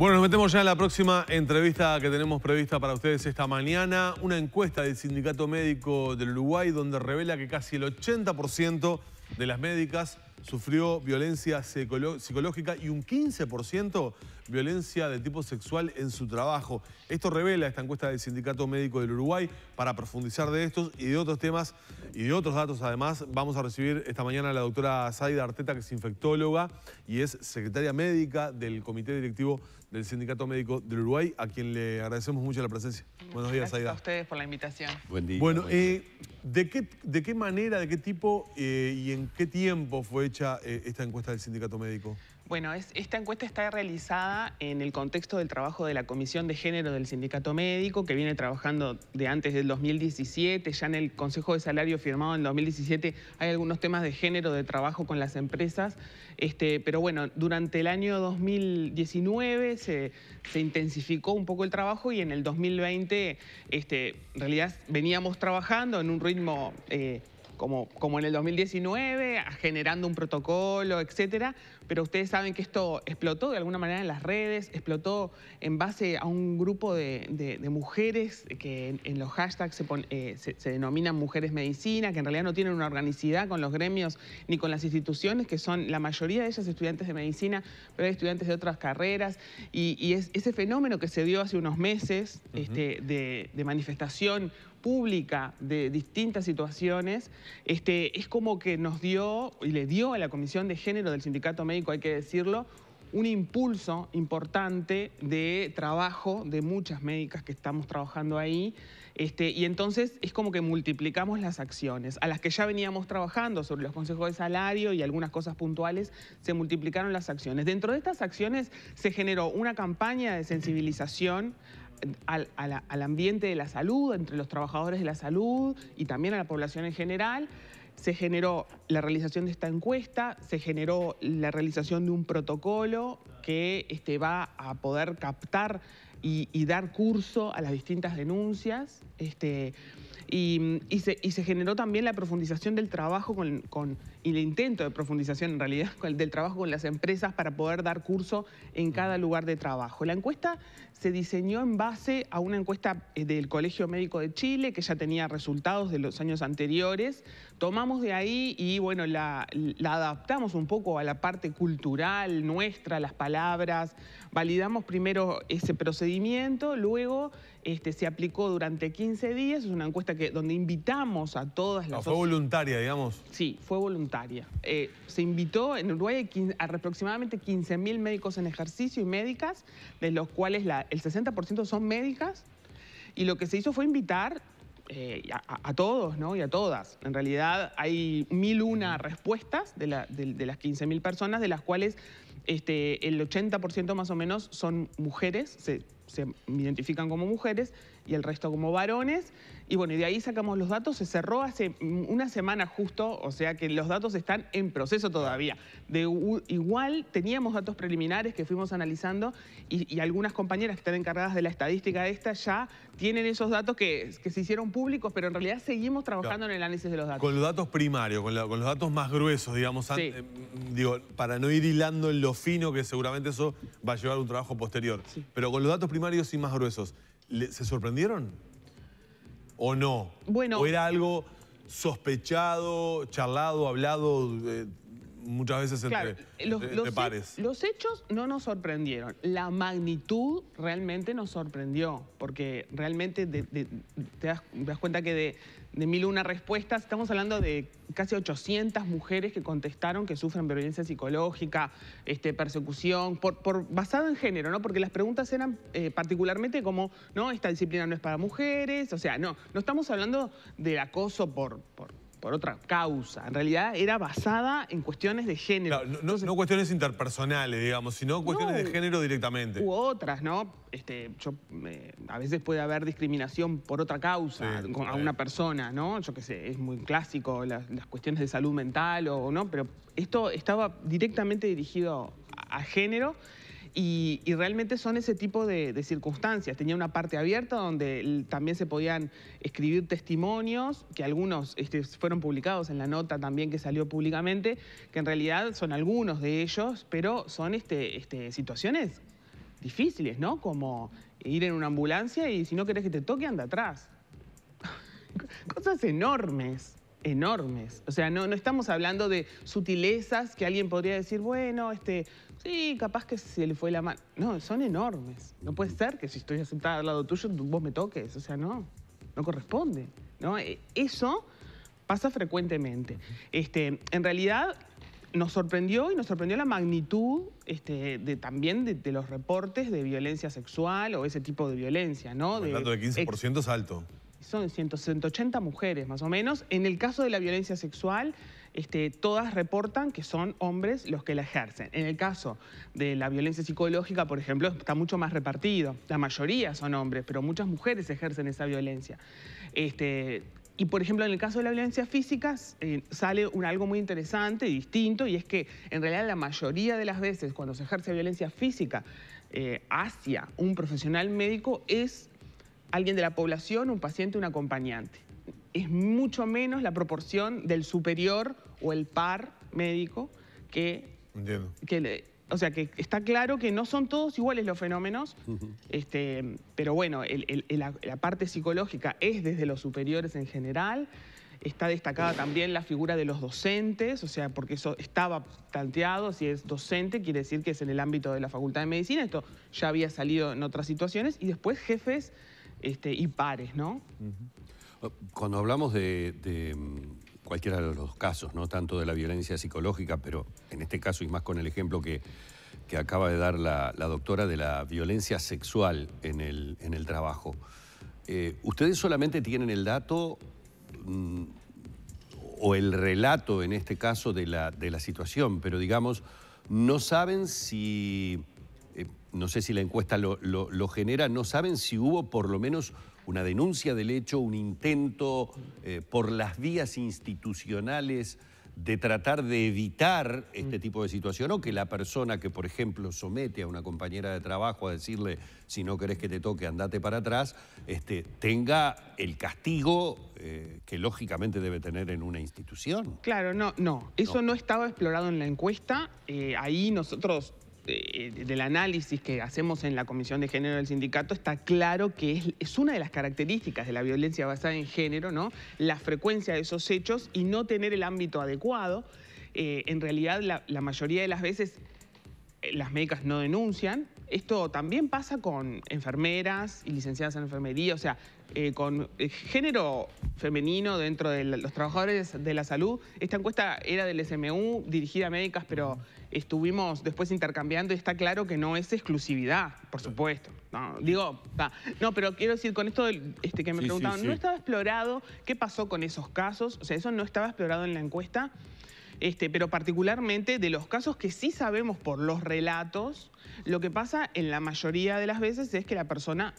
Bueno, nos metemos ya en la próxima entrevista que tenemos prevista para ustedes esta mañana. Una encuesta del Sindicato Médico del Uruguay donde revela que casi el 80% de las médicas sufrió violencia psicológica y un 15% violencia de tipo sexual en su trabajo. Esto revela esta encuesta del Sindicato Médico del Uruguay. Para profundizar de estos y de otros temas y de otros datos además, vamos a recibir esta mañana a la doctora Zaida Arteta, que es infectóloga y es secretaria médica del Comité Directivo del Sindicato Médico del Uruguay, a quien le agradecemos mucho la presencia. Buenos días, Zaida. Gracias a ustedes por la invitación. Buen día. Bueno, ¿de qué manera, de qué tipo y en qué tiempo fue hecha esta encuesta del Sindicato Médico? Bueno, esta encuesta está realizada en el contexto del trabajo de la Comisión de Género del Sindicato Médico, que viene trabajando de antes del 2017. Ya en el Consejo de Salario firmado en 2017 hay algunos temas de género de trabajo con las empresas. Pero bueno, durante el año 2019 se intensificó un poco el trabajo y en el 2020 en realidad veníamos trabajando en un ritmo como en el 2019, generando un protocolo, etcétera. Pero ustedes saben que esto explotó de alguna manera en las redes, explotó en base a un grupo de mujeres que en los hashtags se denominan mujeres medicina, que en realidad no tienen una organicidad con los gremios ni con las instituciones, que son la mayoría de ellas estudiantes de medicina, pero hay estudiantes de otras carreras. Y es ese fenómeno que se dio hace unos meses de manifestación pública de distintas situaciones, es como que nos dio y le dio a la Comisión de Género del Sindicato Médico, hay que decirlo, un impulso importante de trabajo de muchas médicas que estamos trabajando ahí. Y entonces es como que multiplicamos las acciones. A las que ya veníamos trabajando sobre los consejos de salario y algunas cosas puntuales, se multiplicaron las acciones. Dentro de estas acciones se generó una campaña de sensibilización al ambiente de la salud, entre los trabajadores de la salud y también a la población en general. Se generó la realización de esta encuesta, se generó la realización de un protocolo que va a poder captar y dar curso a las distintas denuncias. Y se generó también la profundización del trabajo y el intento de profundización, en realidad, del trabajo con las empresas para poder dar curso en cada lugar de trabajo. La encuesta se diseñó en base a una encuesta del Colegio Médico de Chile, que ya tenía resultados de los años anteriores. Tomamos de ahí y, bueno, la adaptamos un poco a la parte cultural nuestra, las palabras. Validamos primero ese procedimiento, luego se aplicó durante 15 días. Es una encuesta donde invitamos a todas las... ¿Fue voluntaria, digamos? Sí, fue voluntaria. Se invitó en Uruguay a aproximadamente 15.000 médicos en ejercicio y médicas, de los cuales el 60% son médicas, y lo que se hizo fue invitar a todos, ¿no? Y a todas. En realidad hay 1.001 respuestas de las 15.000 personas, de las cuales el 80% más o menos son mujeres, se identifican como mujeres, y el resto como varones. Y bueno, y de ahí sacamos los datos. Se cerró hace una semana justo, o sea que los datos están en proceso todavía. Igual teníamos datos preliminares que fuimos analizando y algunas compañeras que están encargadas de la estadística de esta ya tienen esos datos que se hicieron públicos, pero en realidad seguimos trabajando en el análisis de los datos. Con los datos primarios, con los datos más gruesos, digamos, Sí. Digo, para no ir hilando en lo fino, que seguramente eso va a llevar un trabajo posterior. Sí. Pero con los datos primarios y más gruesos, ¿se sorprendieron? ¿O no? Bueno, ¿O era algo sospechado, charlado, hablado muchas veces entre pares? Los hechos no nos sorprendieron. La magnitud realmente nos sorprendió, porque realmente te das cuenta que de 1.001 respuestas, estamos hablando de casi 800 mujeres que contestaron que sufren violencia psicológica, persecución, basado en género, ¿no? Porque las preguntas eran particularmente como, ¿no? Esta disciplina no es para mujeres, o sea, no estamos hablando del acoso por otra causa. En realidad era basada en cuestiones de género. Claro, no cuestiones interpersonales, digamos, sino cuestiones de género directamente. U otras, ¿no? A veces puede haber discriminación por otra causa a una persona, ¿no? Yo qué sé, es muy clásico las cuestiones de salud mental ¿no? Pero esto estaba directamente dirigido a género. Y realmente son ese tipo de circunstancias. Tenía una parte abierta donde también se podían escribir testimonios, que algunos fueron publicados en la nota también que salió públicamente, que en realidad son algunos de ellos, pero son situaciones difíciles, ¿no? Como ir en una ambulancia y si no querés que te toque, anda atrás. Cosas enormes, enormes. O sea, no estamos hablando de sutilezas que alguien podría decir, bueno, sí, capaz que se le fue la mano. No, son enormes. No puede ser que si estoy sentada al lado tuyo, vos me toques. O sea, no corresponde, ¿no? Eso pasa frecuentemente. En realidad, nos sorprendió la magnitud también de los reportes de violencia sexual o ese tipo de violencia, ¿no? El dato de 15% es alto. Son 180 mujeres, más o menos. En el caso de la violencia sexual, todas reportan que son hombres los que la ejercen. En el caso de la violencia psicológica, por ejemplo, está mucho más repartido. La mayoría son hombres, pero muchas mujeres ejercen esa violencia. Y, por ejemplo, en el caso de la violencia física, sale algo muy interesante y distinto, y es que, en realidad, la mayoría de las veces, cuando se ejerce violencia física hacia un profesional médico, es alguien de la población, un paciente, un acompañante. Es mucho menos la proporción del superior o el par médico que... Entiendo. O sea, que está claro que no son todos iguales los fenómenos, pero bueno, la parte psicológica es desde los superiores en general. Está destacada también la figura de los docentes, o sea, porque eso estaba planteado, si es docente quiere decir que es en el ámbito de la Facultad de Medicina, esto ya había salido en otras situaciones, y después jefes y pares, ¿no? Cuando hablamos de cualquiera de los casos, ¿no? Tanto de la violencia psicológica, pero en este caso y más con el ejemplo que acaba de dar la doctora de la violencia sexual en el trabajo, ¿ustedes solamente tienen el dato o el relato en este caso de la situación, pero digamos, no saben si, no sé si la encuesta lo genera, no saben si hubo por lo menos una denuncia del hecho, un intento por las vías institucionales de tratar de evitar este tipo de situación, o que la persona que, por ejemplo, somete a una compañera de trabajo a decirle, si no querés que te toque, andate para atrás, tenga el castigo que lógicamente debe tener en una institución? Claro, no. Eso no estaba explorado en la encuesta. Ahí nosotros, del análisis que hacemos en la Comisión de Género del Sindicato, está claro que es una de las características de la violencia basada en género, ¿no? La frecuencia de esos hechos y no tener el ámbito adecuado. En realidad, la mayoría de las veces las médicas no denuncian. Esto también pasa con enfermeras y licenciadas en enfermería, o sea, con género femenino dentro de los trabajadores de la salud. Esta encuesta era del SMU, dirigida a médicas, pero estuvimos después intercambiando y está claro que no es exclusividad, por supuesto. No, pero quiero decir, con esto que me preguntaban, ¿no estaba explorado qué pasó con esos casos? O sea, eso no estaba explorado en la encuesta. Pero particularmente de los casos que sí sabemos por los relatos, lo que pasa en la mayoría de las veces es que la persona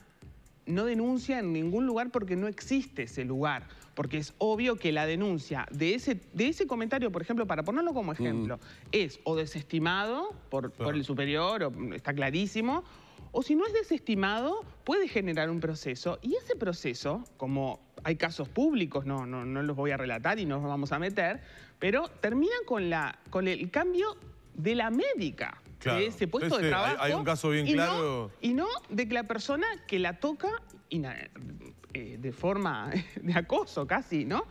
no denuncia en ningún lugar porque no existe ese lugar. Porque es obvio que la denuncia de ese comentario, por ejemplo, para ponerlo como ejemplo, es o desestimado por el superior, o está clarísimo, o si no es desestimado, puede generar un proceso. Y ese proceso, como hay casos públicos, no los voy a relatar y no nos vamos a meter, pero terminan con el cambio de la médica, claro, de ese puesto de trabajo. Hay un caso bien claro. Y no de que la persona que la toca de forma de acoso casi, ¿no?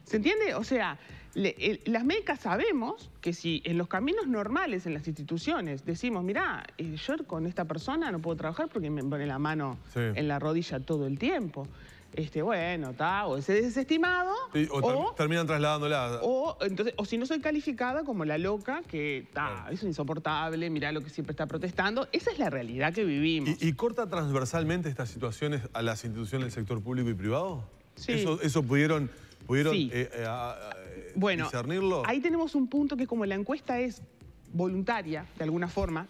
¿Se entiende? O sea, las médicas sabemos que si en los caminos normales, en las instituciones, decimos, mirá, yo con esta persona no puedo trabajar porque me pone la mano en la rodilla todo el tiempo. Bueno, o ese desestimado, o terminan trasladándola. O si no soy calificada como la loca, que es insoportable, mirá lo que siempre está protestando. Esa es la realidad que vivimos. ¿Y corta transversalmente estas situaciones a las instituciones del sector público y privado? Sí. ¿Eso pudieron sí. Bueno, discernirlo? Ahí tenemos un punto que como la encuesta es voluntaria, de alguna forma,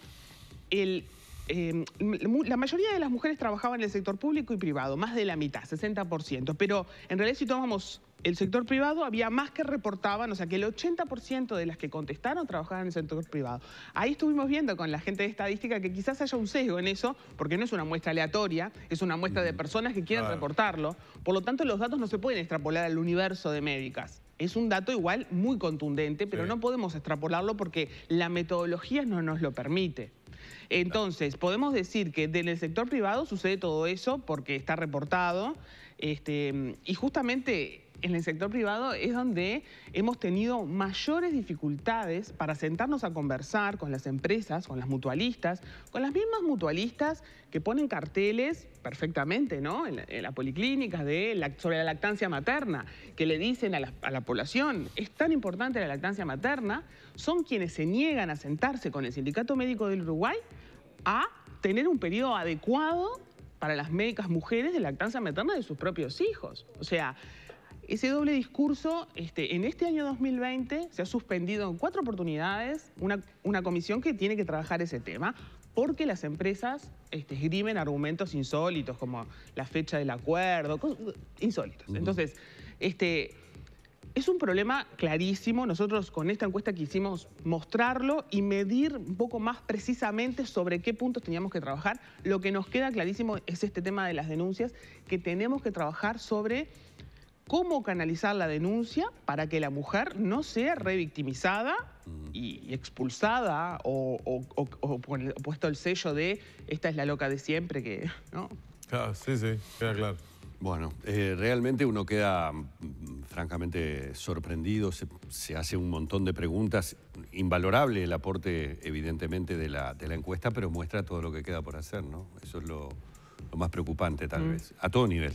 la mayoría de las mujeres trabajaban en el sector público y privado, más de la mitad, 60%. Pero en realidad si tomamos el sector privado, había más que reportaban, o sea que el 80% de las que contestaron trabajaban en el sector privado. Ahí estuvimos viendo con la gente de estadística que quizás haya un sesgo en eso, porque no es una muestra aleatoria, es una muestra de personas que quieren reportarlo. Por lo tanto, los datos no se pueden extrapolar al universo de médicas. Es un dato igual muy contundente, pero no podemos extrapolarlo porque la metodología no nos lo permite. Entonces, podemos decir que en el sector privado sucede todo eso porque está reportado, y justamente en el sector privado es donde hemos tenido mayores dificultades para sentarnos a conversar con las empresas, con las mutualistas, con las mismas mutualistas que ponen carteles perfectamente, ¿no? En las policlínicas sobre la lactancia materna, que le dicen a la población, es tan importante la lactancia materna, son quienes se niegan a sentarse con el Sindicato Médico del Uruguay a tener un periodo adecuado para las médicas mujeres de lactancia materna de sus propios hijos. O sea, ese doble discurso, en este año 2020 se ha suspendido en 4 oportunidades una comisión que tiene que trabajar ese tema, porque las empresas esgrimen argumentos insólitos, como la fecha del acuerdo, insólitos. Entonces, es un problema clarísimo. Nosotros con esta encuesta quisimos mostrarlo y medir un poco más precisamente sobre qué puntos teníamos que trabajar. Lo que nos queda clarísimo es este tema de las denuncias, que tenemos que trabajar sobre cómo canalizar la denuncia para que la mujer no sea revictimizada y expulsada o puesto el sello de esta es la loca de siempre, que, ¿no? Claro, sí, queda claro. Bueno, realmente uno queda francamente sorprendido, se hace un montón de preguntas, invalorable el aporte evidentemente de la encuesta, pero muestra todo lo que queda por hacer, ¿no? Eso es lo más preocupante tal vez, a todo nivel,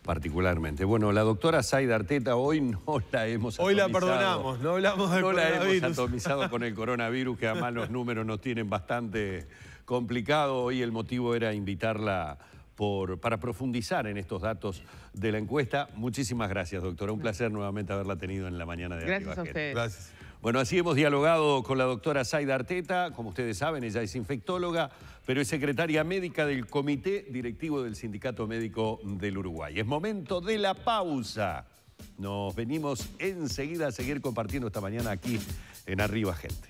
particularmente. Bueno, la doctora Zaida Arteta hoy no la hemos atomizado. Hoy la perdonamos, no hablamos del coronavirus. No la hemos atomizado con el coronavirus, que además los números nos tienen bastante complicado. Hoy el motivo era invitarla para profundizar en estos datos de la encuesta. Muchísimas gracias, doctora. Un placer nuevamente haberla tenido en la mañana de Arriba Gente. Gracias a ustedes. Gracias. Bueno, así hemos dialogado con la doctora Zaida Arteta. Como ustedes saben, ella es infectóloga, pero es secretaria médica del Comité Directivo del Sindicato Médico del Uruguay. Es momento de la pausa. Nos venimos enseguida a seguir compartiendo esta mañana aquí en Arriba Gente.